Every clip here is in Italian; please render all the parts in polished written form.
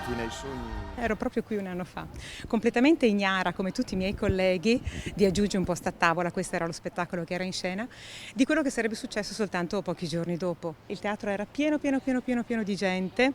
avanti nei sogni? Ero proprio qui un anno fa, completamente ignara, come tutti i miei colleghi, di aggiungi un posto a tavola, questo era lo spettacolo che era in scena, di quello che sarebbe successo soltanto pochi giorni dopo. Il teatro era pieno di gente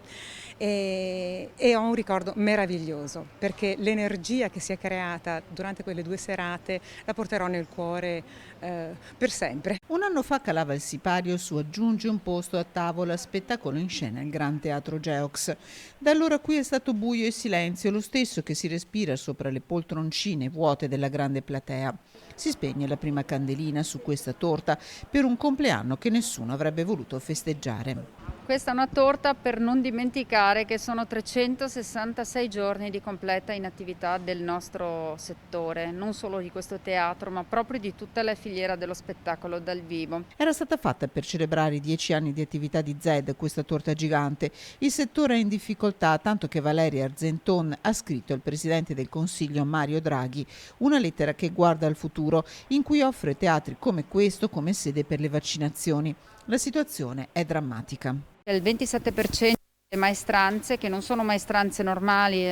e ho un ricordo meraviglioso, perché l'energia che si è creata durante quelle 2 serate la porterò nel cuore per sempre. Un anno fa calava il sipario su Aggiungi un posto a tavola, spettacolo in scena al Gran Teatro Geox. Da allora qui è stato buio e silenzio, lo stesso che si respira sopra le poltroncine vuote della grande platea. Si spegne la prima candelina su questa torta per un compleanno che nessuno avrebbe voluto festeggiare. Questa è una torta per non dimenticare che sono 366 giorni di completa inattività del nostro settore, non solo di questo teatro, ma proprio di tutta la filiera dello spettacolo dal vivo. Era stata fatta per celebrare i 10 anni di attività di Zed, questa torta gigante. Il settore è in difficoltà, tanto che Valeria Argenton ha scritto al Presidente del Consiglio Mario Draghi una lettera che guarda al futuro, in cui offre teatri come questo come sede per le vaccinazioni. La situazione è drammatica. Il 27% delle maestranze, che non sono maestranze normali,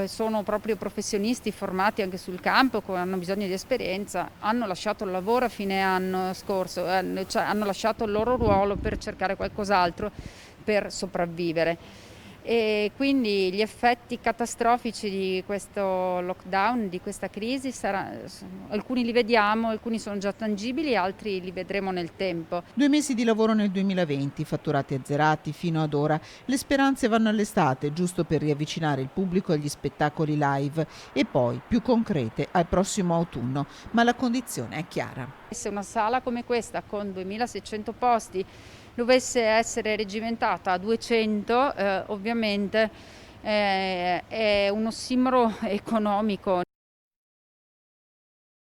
sono proprio professionisti formati anche sul campo, che hanno bisogno di esperienza, hanno lasciato il lavoro a fine anno scorso, cioè hanno lasciato il loro ruolo per cercare qualcos'altro per sopravvivere. E quindi gli effetti catastrofici di questo lockdown, di questa crisi, alcuni li vediamo, alcuni sono già tangibili, altri li vedremo nel tempo. 2 mesi di lavoro nel 2020, fatturati azzerati fino ad ora. Le speranze vanno all'estate, giusto per riavvicinare il pubblico agli spettacoli live, e poi, più concrete, al prossimo autunno. Ma la condizione è chiara. Se una sala come questa, con 2600 posti, dovesse essere regimentata a 200, ovviamente è un ossimoro economico.